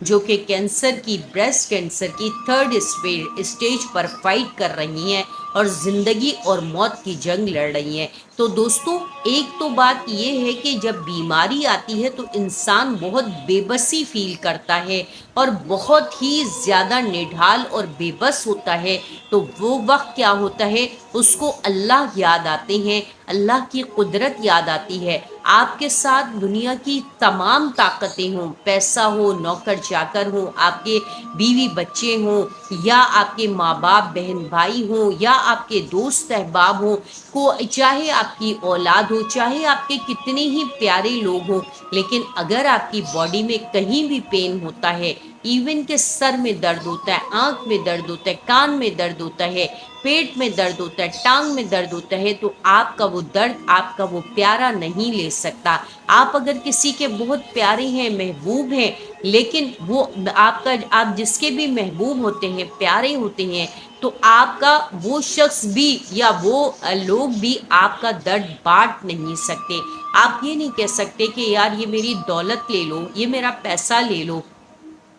جو کہ کینسر کی، بریسٹ کینسر کی 3rd اسٹیج پر فائٹ کر رہی ہیں اور زندگی اور موت کی جنگ لڑ رہی ہیں۔ تو دوستوں، ایک تو بات یہ ہے کہ جب بیماری آتی ہے تو انسان بہت بے بسی فیل کرتا ہے اور بہت ہی زیادہ نڈھال اور بے بس ہوتا ہے۔ تو وہ وقت کیا ہوتا ہے، اس کو اللہ یاد آتے ہیں، اللہ کی قدرت یاد آتی ہے۔ آپ کے ساتھ دنیا کی تمام طاقتیں ہوں، پیسہ ہو، نوکر چاکر ہوں، آپ کے بیوی بچے ہوں، یا آپ کے ماں باپ بہن بھائی ہوں، یا آپ کے دوست احباب ہوں، چاہے آپ کی اولاد ہو، چاہے آپ کے کتنے ہی پیارے لوگ ہوں، لیکن اگر آپ کی باڈی میں کہیں بھی پین ہوتا ہے، ایون کہ سر میں درد ہوتا ہے، آنکھ میں درد ہوتا ہے، کان میں درد ہوتا ہے، پیٹ میں درد ہوتا ہے، ٹانگ میں درد ہوتا ہے، تو آپ کا وہ درد آپ کا وہ پیارا نہیں لے سکتا۔ آپ اگر کسی کے بہت پیارے ہیں، محبوب ہیں، لیکن وہ آپ جس کے بھی محبوب ہوتے ہیں، پیارے ہوتے ہیں، تو آپ کا وہ شخص بھی یا وہ لوگ بھی آپ کا درد بانٹ نہیں سکتے۔ آپ یہ نہیں کہہ سکتے کہ یار یہ میری دولت لے لو، یہ میرا پیسہ لے لو،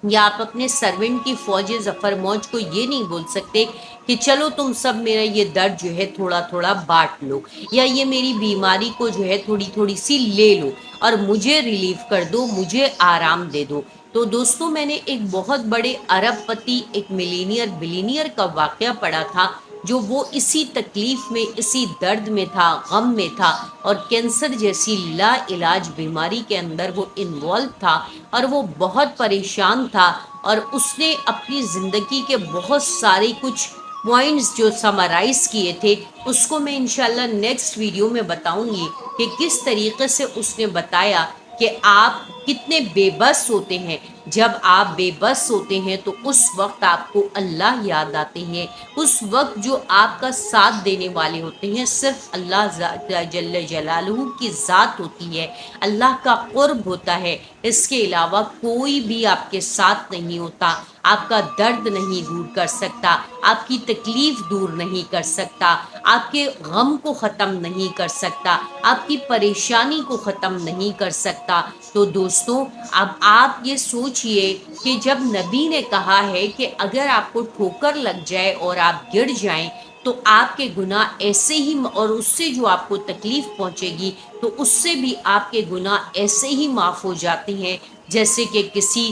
یا آپ اپنے سرونٹ کی فوج ظفر موج کو یہ نہیں بول سکتے کہ چلو تم سب میرا یہ درد جو ہے تھوڑا تھوڑا بانٹ لو، یا یہ میری بیماری کو جو ہے تھوڑی تھوڑی سی لے لو اور مجھے ریلیف کر دو، مجھے آرام دے دو۔ تو دوستوں، میں نے ایک بہت بڑے ارب پتی، ایک ملینئر بلینئر کا واقعہ پڑھا تھا، جو وہ اسی تکلیف میں، اسی درد میں تھا، غم میں تھا، اور کینسر جیسی لا علاج بیماری کے اندر وہ انوالو تھا، اور وہ بہت پریشان تھا، اور اس نے اپنی زندگی کے بہت سارے کچھ پوائنٹس جو سمرائز کیے تھے، اس کو میں انشاءاللہ نیکسٹ ویڈیو میں بتاؤں گی کہ کس طریقے سے اس نے بتایا کہ آپ کتنے بے بس ہوتے ہیں۔ جب آپ بے بس ہوتے ہیں تو اس وقت آپ کو اللہ یاد آتے ہیں، اس وقت جو آپ کا ساتھ دینے والے ہوتے ہیں صرف اللہ جل جلالہ کی ذات ہوتی ہے، اللہ کا قرب ہوتا ہے، اس کے علاوہ کوئی بھی آپ کے ساتھ نہیں ہوتا۔ آپ کا درد نہیں دور کر سکتا، آپ کی تکلیف دور نہیں کر سکتا، آپ کے غم کو ختم نہیں کر سکتا، آپ کی پریشانی کو ختم نہیں کر سکتا۔ تو دوستوں، اب آپ یہ سوچئے کہ جب نبی نے کہا ہے کہ اگر آپ کو ٹھوکر لگ جائے اور آپ گر جائیں تو آپ کے گناہ ایسے ہی، اور اس سے جو آپ کو تکلیف پہنچے گی تو اس سے بھی آپ کے گناہ ایسے ہی معاف ہو جاتے ہیں جیسے کہ کسی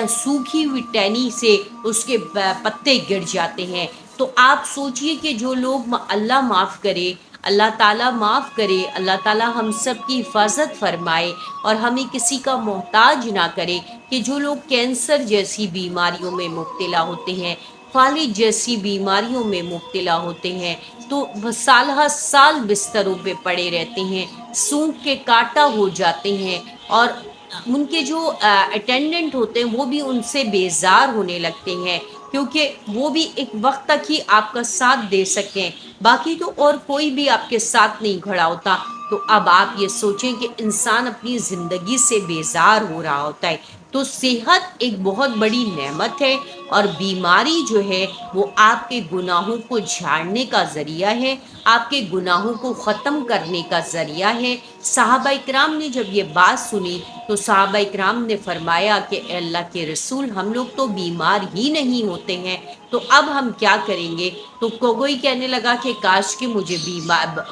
سوکھی ہوئی ٹہنی سے اس کے پتے گر جاتے ہیں۔ تو آپ سوچئے کہ جو لوگ، اللہ معاف کرے، اللہ تعالیٰ معاف کرے، اللہ تعالیٰ ہم سب کی حفاظت فرمائے اور ہمیں کسی کا محتاج نہ کرے، کہ جو لوگ کینسر جیسی بیماریوں میں مبتلا ہوتے ہیں، فالج جیسی بیماریوں میں مبتلا ہوتے ہیں، تو سالہ سال بستروں پہ پڑے رہتے ہیں، سونکھ کے کانٹا ہو جاتے ہیں، اور ان کے جو اٹینڈنٹ ہوتے ہیں وہ بھی ان سے بیزار ہونے لگتے ہیں، کیونکہ وہ بھی ایک وقت تک ہی آپ کا ساتھ دے سکتے ہیں، باقی تو اور کوئی بھی آپ کے ساتھ نہیں کھڑا ہوتا۔ تو اب آپ یہ سوچیں کہ انسان اپنی زندگی سے بیزار ہو رہا ہوتا ہے۔ تو صحت ایک بہت بڑی نعمت ہے، اور بیماری جو ہے وہ آپ کے گناہوں کو جھاڑنے کا ذریعہ ہے، آپ کے گناہوں کو ختم کرنے کا ذریعہ ہے۔ صحابہ اکرام نے جب یہ بات سنی تو صحابہ اکرام نے فرمایا کہ اے اللہ کے رسول، ہم لوگ تو بیمار ہی نہیں ہوتے ہیں، تو اب ہم کیا کریں گے؟ تو کوئی کہنے لگا کہ کاش کہ مجھے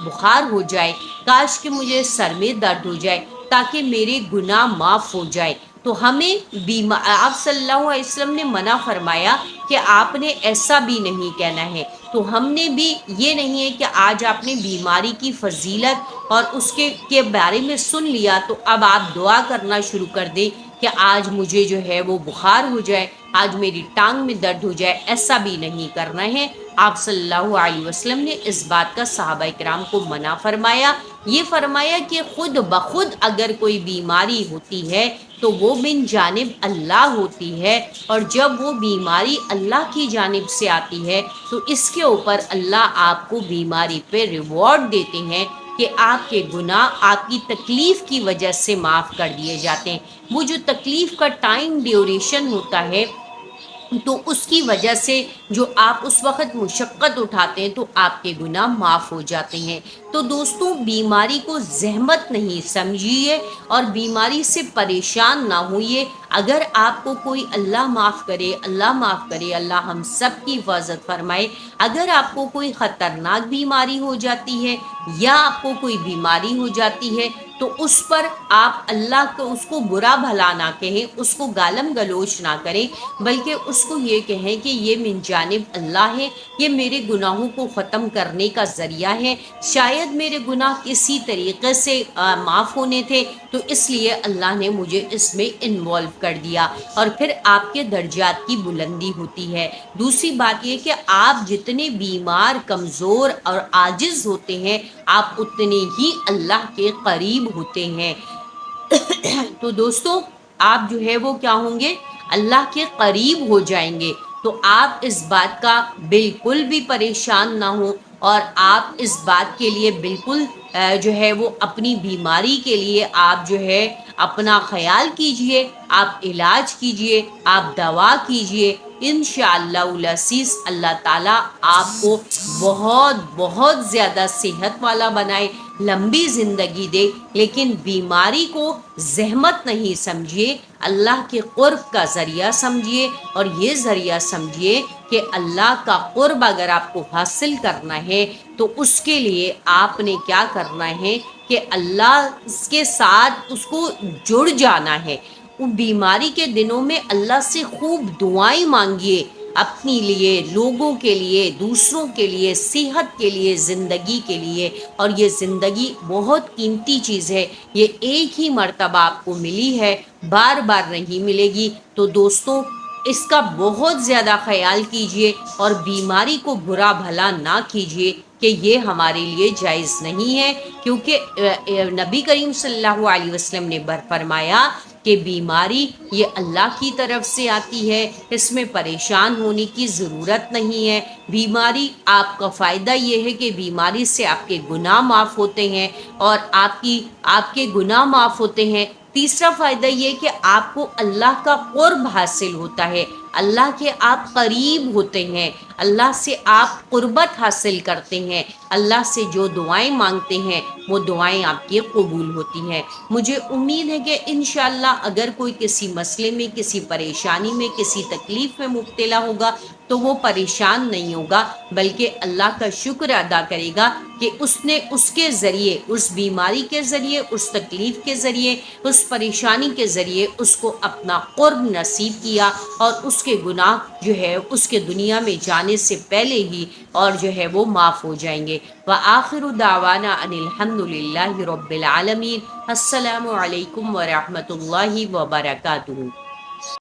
بخار ہو جائے، کاش کہ مجھے سر میں درد ہو جائے تاکہ میرے گناہ معاف ہو جائے۔ تو ہمیں آپ صلی اللہ علیہ وسلم نے منع فرمایا کہ آپ نے ایسا بھی نہیں کہنا ہے۔ تو ہم نے بھی یہ نہیں ہے کہ آج آپ نے بیماری کی فضیلت اور اس کے بارے میں سن لیا تو اب آپ دعا کرنا شروع کر دیں کہ آج مجھے جو ہے وہ بخار ہو جائے، آج میری ٹانگ میں درد ہو جائے، ایسا بھی نہیں کرنا ہے۔ آپ صلی اللہ علیہ وسلم نے اس بات کا صحابہ کرام کو منع فرمایا۔ یہ فرمایا کہ خود بخود اگر کوئی بیماری ہوتی ہے تو وہ من جانب اللہ ہوتی ہے، اور جب وہ بیماری اللہ کی جانب سے آتی ہے تو اس کے اوپر اللہ آپ کو بیماری پہ ریوارڈ دیتے ہیں کہ آپ کے گناہ آپ کی تکلیف کی وجہ سے معاف کر دیے جاتے ہیں۔ وہ جو تکلیف کا ٹائم ڈیوریشن ہوتا ہے تو اس کی وجہ سے جو آپ اس وقت مشقت اٹھاتے ہیں تو آپ کے گناہ معاف ہو جاتے ہیں۔ تو دوستوں، بیماری کو زحمت نہیں سمجھیے اور بیماری سے پریشان نہ ہوئیے۔ اگر آپ کو کوئی، اللہ معاف کرے، اللہ معاف کرے، اللہ ہم سب کی حفاظت فرمائے، اگر آپ کو کوئی خطرناک بیماری ہو جاتی ہے یا آپ کو کوئی بیماری ہو جاتی ہے تو اس پر آپ اللہ کو، اس کو برا بھلا نہ کہیں، اس کو گالم گلوچ نہ کریں، بلکہ اس کو یہ کہیں کہ یہ من جانب اللہ ہے، یہ میرے گناہوں کو ختم کرنے کا ذریعہ ہے، شاید میرے گناہ کسی طریقے سے معاف ہونے تھے تو اس لیے اللہ نے مجھے اس میں انوالو کر دیا، اور پھر آپ کے درجات کی بلندی ہوتی ہے۔ دوسری بات یہ کہ آپ جتنے بیمار، کمزور اور عاجز ہوتے ہیں، آپ اتنے ہی اللہ کے قریب ہوتے ہیں۔ تو دوستوں، آپ جو ہے وہ کیا ہوں گے؟ اللہ کے قریب ہو جائیں گے۔ تو آپ اس بات کا بالکل بھی پریشان نہ ہوں، اور آپ اس بات کے لیے بالکل جو ہے وہ اپنی بیماری کے لیے آپ جو ہے اپنا خیال کیجئے، آپ علاج کیجئے، آپ دوا کیجئے۔ انشاءاللہ العزیز اللہ تعالیٰ آپ کو بہت بہت زیادہ صحت والا بنائے، لمبی زندگی دے، لیکن بیماری کو زحمت نہیں سمجھیے، اللہ کے قرب کا ذریعہ سمجھیے، اور یہ ذریعہ سمجھیے کہ اللہ کا قرب اگر آپ کو حاصل کرنا ہے تو اس کے لیے آپ نے کیا کرنا ہے کہ اللہ کے ساتھ اس کو جڑ جانا ہے۔ وہ بیماری کے دنوں میں اللہ سے خوب دعائیں مانگیے، اپنی لیے، لوگوں کے لیے، دوسروں کے لیے، صحت کے لیے، زندگی کے لیے۔ اور یہ زندگی بہت قیمتی چیز ہے، یہ ایک ہی مرتبہ آپ کو ملی ہے، بار بار نہیں ملے گی۔ تو دوستوں، اس کا بہت زیادہ خیال کیجئے اور بیماری کو برا بھلا نہ کیجئے کہ یہ ہمارے لیے جائز نہیں ہے، کیونکہ نبی کریم صلی اللہ علیہ وسلم نے فرمایا کہ بیماری یہ اللہ کی طرف سے آتی ہے، اس میں پریشان ہونے کی ضرورت نہیں ہے۔ بیماری، آپ کا فائدہ یہ ہے کہ بیماری سے آپ کے گناہ معاف ہوتے ہیں، اور آپ کے گناہ معاف ہوتے ہیں۔ تیسرا فائدہ یہ کہ آپ کو اللہ کا قرب حاصل ہوتا ہے، اللہ کے آپ قریب ہوتے ہیں، اللہ سے آپ قربت حاصل کرتے ہیں، اللہ سے جو دعائیں مانگتے ہیں وہ دعائیں آپ کی قبول ہوتی ہیں۔ مجھے امید ہے کہ انشاءاللہ اگر کوئی کسی مسئلے میں، کسی پریشانی میں، کسی تکلیف میں مبتلا ہوگا تو وہ پریشان نہیں ہوگا، بلکہ اللہ کا شکر ادا کرے گا کہ اس نے اس کے ذریعے، اس بیماری کے ذریعے، اس تکلیف کے ذریعے، اس پریشانی کے ذریعے اس کو اپنا قرب نصیب کیا، اور اس کے گناہ جو ہے اس کے دنیا میں جانے سے پہلے ہی اور جو ہے وہ معاف ہو جائیں گے۔ وآخر دعوانا ان الحمد للہ رب العالمین۔ السلام علیکم ورحمۃ اللہ وبرکاتہ۔